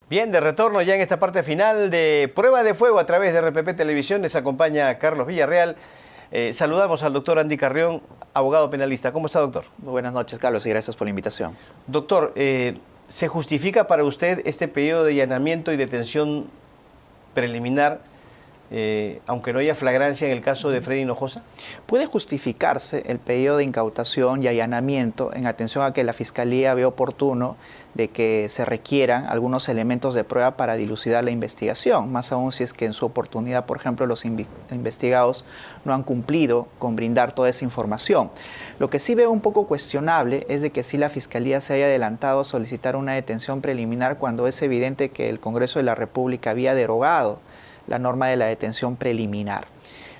Bien, de retorno ya en esta parte final de Prueba de Fuego a través de RPP Televisión. Les acompaña Carlos Villarreal. Saludamos al doctor Andy Carrión, abogado penalista. ¿Cómo está, doctor? Muy buenas noches, Carlos, y gracias por la invitación. Doctor, ¿se justifica para usted este periodo de allanamiento y detención preliminar, aunque no haya flagrancia en el caso de Freddy Hinojosa? Puede justificarse el pedido de incautación y allanamiento en atención a que la Fiscalía ve oportuno de que se requieran algunos elementos de prueba para dilucidar la investigación, más aún si es que en su oportunidad, por ejemplo, los investigados no han cumplido con brindar toda esa información. Lo que sí veo un poco cuestionable es de que sí la Fiscalía se haya adelantado a solicitar una detención preliminar cuando es evidente que el Congreso de la República había derogado la norma de la detención preliminar.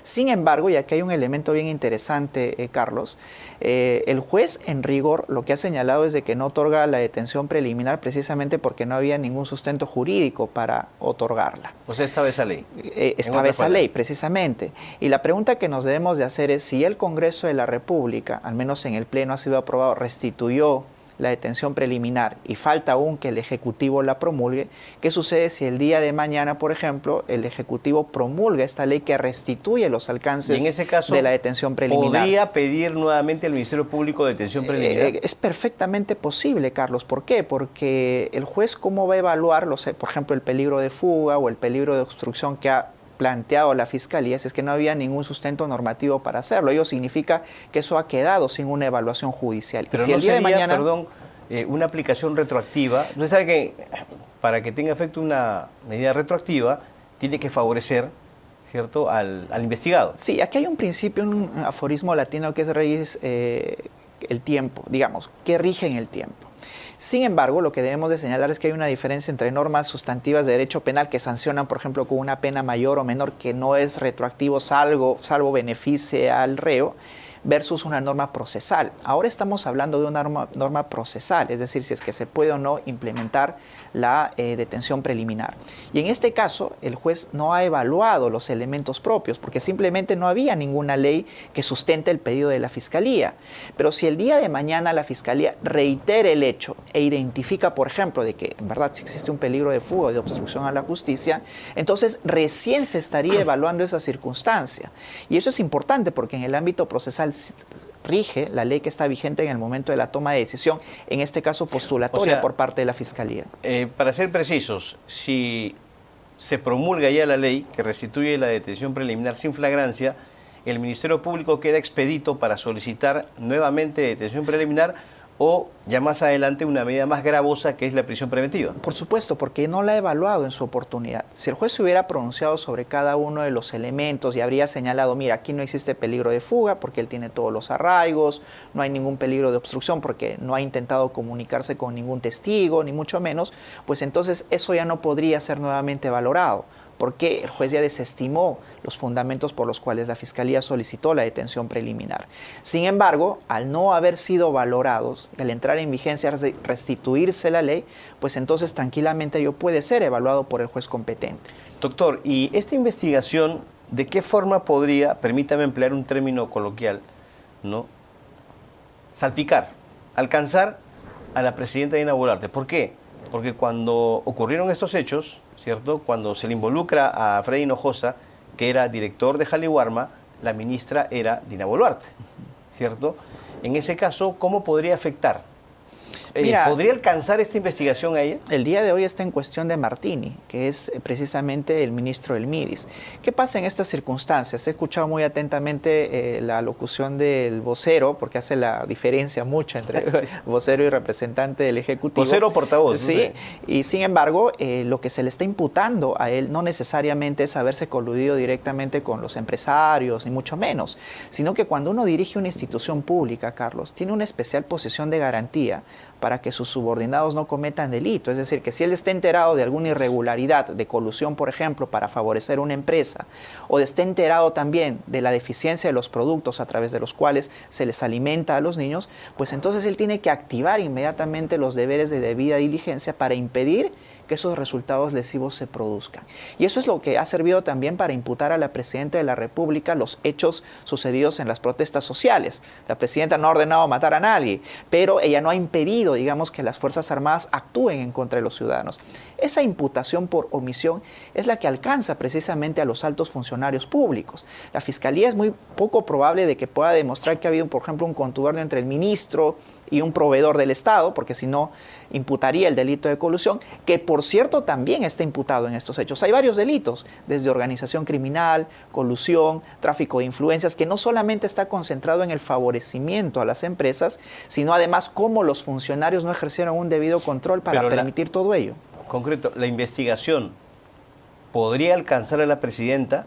Sin embargo, y aquí hay un elemento bien interesante, Carlos, el juez en rigor lo que ha señalado es de que no otorga la detención preliminar precisamente porque no había ningún sustento jurídico para otorgarla. O sea, estaba esa ley. Estaba esa ley, precisamente. Y la pregunta que nos debemos de hacer es si el Congreso de la República, al menos en el Pleno ha sido aprobado, restituyó la detención preliminar y falta aún que el Ejecutivo la promulgue, ¿qué sucede si el día de mañana, por ejemplo, el Ejecutivo promulga esta ley que restituye los alcances en ese caso, de la detención preliminar? ¿Podría pedir nuevamente al Ministerio Público detención preliminar? Es perfectamente posible, Carlos. ¿Por qué? Porque el juez, ¿cómo va a evaluar, por ejemplo, el peligro de fuga o el peligro de obstrucción que ha planteado la Fiscalía, si es que no había ningún sustento normativo para hacerlo? Ello significa que eso ha quedado sin una evaluación judicial. Pero si no el día sería, de mañana, una aplicación retroactiva. Usted sabe que para que tenga efecto una medida retroactiva, tiene que favorecer, ¿cierto?, al investigado. Sí, aquí hay un principio, un aforismo latino que es el tiempo, digamos, que rige en el tiempo. Sin embargo, lo que debemos de señalar es que hay una diferencia entre normas sustantivas de derecho penal que sancionan, por ejemplo, con una pena mayor o menor que no es retroactivo salvo beneficie al reo, versus una norma procesal. Ahora estamos hablando de una norma procesal, es decir, si es que se puede o no implementar la detención preliminar. Y en este caso, el juez no ha evaluado los elementos propios, porque simplemente no había ninguna ley que sustente el pedido de la Fiscalía. Pero si el día de mañana la Fiscalía reitere el hecho e identifica, por ejemplo, de que en verdad si existe un peligro de fuga o de obstrucción a la justicia, entonces recién se estaría evaluando esa circunstancia. Y eso es importante porque en el ámbito procesal rige la ley que está vigente en el momento de la toma de decisión, en este caso postulatoria por parte de la Fiscalía. Para ser precisos, si se promulga ya la ley que restituye la detención preliminar sin flagrancia, el Ministerio Público queda expedito para solicitar nuevamente detención preliminar o ya más adelante una medida más gravosa que es la prisión preventiva. Por supuesto, porque no la ha evaluado en su oportunidad. Si el juez se hubiera pronunciado sobre cada uno de los elementos y habría señalado, mira, aquí no existe peligro de fuga porque él tiene todos los arraigos, no hay ningún peligro de obstrucción porque no ha intentado comunicarse con ningún testigo, ni mucho menos, pues entonces eso ya no podría ser nuevamente valorado, porque el juez ya desestimó los fundamentos por los cuales la Fiscalía solicitó la detención preliminar. Sin embargo, al no haber sido valorados, al entrar en vigencia, restituirse la ley, pues entonces tranquilamente ello puede ser evaluado por el juez competente. Doctor, ¿y esta investigación de qué forma podría, permítame emplear un término coloquial, ¿no?, salpicar, alcanzar a la presidenta Dina Boluarte? ¿Por qué? Porque cuando ocurrieron estos hechos, ¿cierto?, cuando se le involucra a Freddy Hinojosa, que era director de Jaliwarma, la ministra era Dina Boluarte, ¿cierto? En ese caso, ¿cómo podría afectar? ¿Podría alcanzar esta investigación a ella? El día de hoy está en cuestión de Martini, que es precisamente el ministro del MIDIS. ¿Qué pasa en estas circunstancias? He escuchado muy atentamente la locución del vocero, porque hace la diferencia mucha entre vocero y representante del Ejecutivo. Vocero o portavoz. Sí, no sé. Y sin embargo, lo que se le está imputando a él no necesariamente es haberse coludido directamente con los empresarios, ni mucho menos, sino que cuando uno dirige una institución pública, Carlos, tiene una especial posición de garantía para que sus subordinados no cometan delito. Es decir, que si él está enterado de alguna irregularidad, de colusión, por ejemplo, para favorecer una empresa, o está enterado también de la deficiencia de los productos a través de los cuales se les alimenta a los niños, pues entonces él tiene que activar inmediatamente los deberes de debida diligencia para impedir que esos resultados lesivos se produzcan. Y eso es lo que ha servido también para imputar a la Presidenta de la República los hechos sucedidos en las protestas sociales. La Presidenta no ha ordenado matar a nadie, pero ella no ha impedido, digamos, que las Fuerzas Armadas actúen en contra de los ciudadanos. Esa imputación por omisión es la que alcanza precisamente a los altos funcionarios públicos. La Fiscalía es muy poco probable de que pueda demostrar que ha habido, por ejemplo, un contubernio entre el ministro y un proveedor del Estado, porque si no imputaría el delito de colusión, que por cierto también está imputado en estos hechos. Hay varios delitos, desde organización criminal, colusión, tráfico de influencias, que no solamente está concentrado en el favorecimiento a las empresas, sino además cómo los funcionarios no ejercieron un debido control para permitir todo ello. Concreto, la investigación podría alcanzar a la Presidenta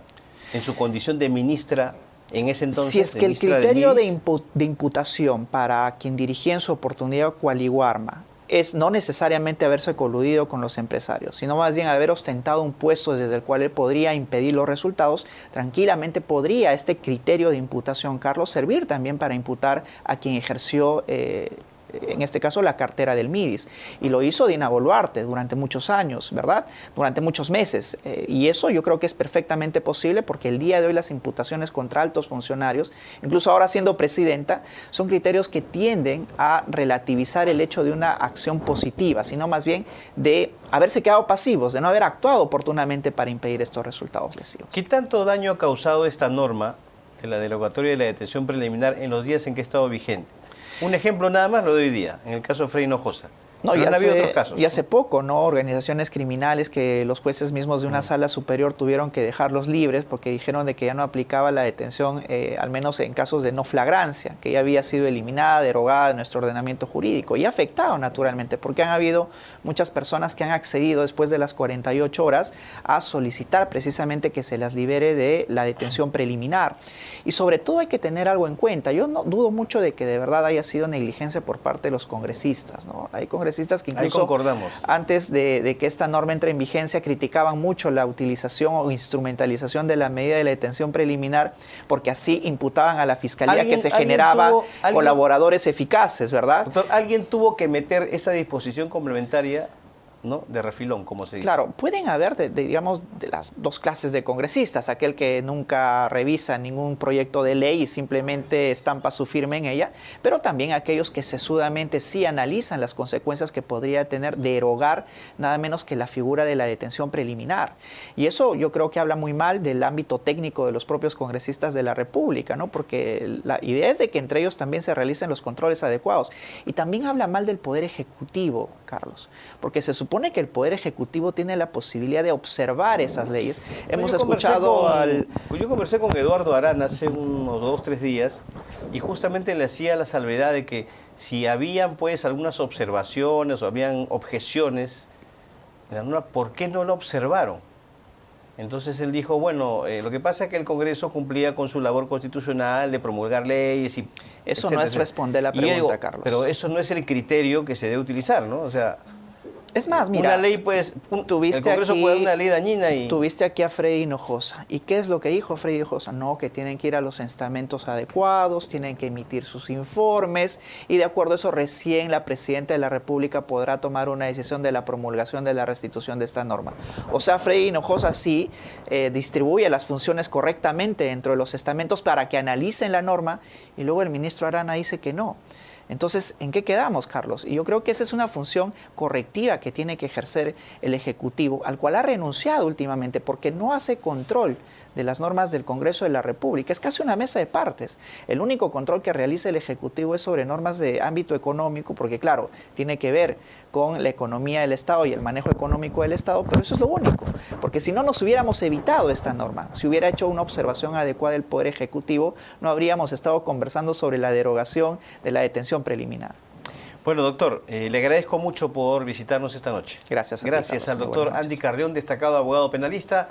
en su condición de ministra en ese entonces. Si es que el criterio de imputación para quien dirigía en su oportunidad Cualiguarma es no necesariamente haberse coludido con los empresarios, sino más bien haber ostentado un puesto desde el cual él podría impedir los resultados, tranquilamente podría este criterio de imputación, Carlos, servir también para imputar a quien ejerció en este caso la cartera del MIDIS, y lo hizo Dina Boluarte durante muchos años, ¿verdad? Durante muchos meses, y eso yo creo que es perfectamente posible porque el día de hoy las imputaciones contra altos funcionarios, incluso ahora siendo presidenta, son criterios que tienden a relativizar el hecho de una acción positiva, sino más bien de haberse quedado pasivos, de no haber actuado oportunamente para impedir estos resultados lesivos. ¿Qué tanto daño ha causado esta norma de la derogatoria de la detención preliminar en los días en que ha estado vigente? Un ejemplo nada más lo doy hoy día, en el caso de Freddy Hinojosa. No, y hace poco, ¿no? Organizaciones criminales que los jueces mismos de una sala superior tuvieron que dejarlos libres porque dijeron de que ya no aplicaba la detención, al menos en casos de no flagrancia, que ya había sido eliminada, derogada de nuestro ordenamiento jurídico y afectado naturalmente, porque han habido muchas personas que han accedido después de las 48 horas a solicitar precisamente que se las libere de la detención preliminar. Y sobre todo hay que tener algo en cuenta. Yo no dudo mucho de que de verdad haya sido negligencia por parte de los congresistas, ¿no? Hay congresistas que incluso antes de que esta norma entre en vigencia criticaban mucho la utilización o instrumentalización de la medida de la detención preliminar porque así imputaban a la Fiscalía que se generaba colaboradores eficaces, ¿verdad? Doctor, alguien tuvo que meter esa disposición complementaria, ¿no? De refilón, como se dice. Claro, pueden haber, digamos, de las dos clases de congresistas, aquel que nunca revisa ningún proyecto de ley y simplemente estampa su firma en ella, pero también aquellos que sesudamente sí analizan las consecuencias que podría tener derogar nada menos que la figura de la detención preliminar. Y eso yo creo que habla muy mal del ámbito técnico de los propios congresistas de la República, ¿no? Porque la idea es de que entre ellos también se realicen los controles adecuados. Y también habla mal del Poder Ejecutivo, Carlos, porque se supone que el Poder Ejecutivo tiene la posibilidad de observar esas leyes. Hemos escuchado Yo conversé con Eduardo Arana hace unos 2 o 3 días y justamente le hacía la salvedad de que si habían pues algunas observaciones o habían objeciones en la norma, ¿por qué no lo observaron? Entonces él dijo, bueno, lo que pasa es que el Congreso cumplía con su labor constitucional de promulgar leyes y eso etcétera, no es responder la pregunta, digo, Carlos. Pero eso no es el criterio que se debe utilizar, ¿no? O sea, es más, mira, una ley, pues, el Congreso puede dar una ley dañina y... Tuviste aquí a Freddy Hinojosa. ¿Y qué es lo que dijo Freddy Hinojosa? No, que tienen que ir a los estamentos adecuados, tienen que emitir sus informes y de acuerdo a eso recién la Presidenta de la República podrá tomar una decisión de la promulgación de la restitución de esta norma. O sea, Freddy Hinojosa sí distribuye las funciones correctamente dentro de los estamentos para que analicen la norma y luego el ministro Arana dice que no. Entonces, ¿en qué quedamos, Carlos? Y yo creo que esa es una función correctiva que tiene que ejercer el Ejecutivo, al cual ha renunciado últimamente porque no hace control de las normas del Congreso de la República. Es casi una mesa de partes. El único control que realiza el Ejecutivo es sobre normas de ámbito económico, porque claro, tiene que ver con la economía del Estado y el manejo económico del Estado, pero eso es lo único. Porque si no nos hubiéramos evitado esta norma, si hubiera hecho una observación adecuada el Poder Ejecutivo, no habríamos estado conversando sobre la derogación de la detención preliminar. Bueno, doctor, le agradezco mucho por visitarnos esta noche. Gracias a ti, Gracias al doctor Andy Carrión, destacado abogado penalista.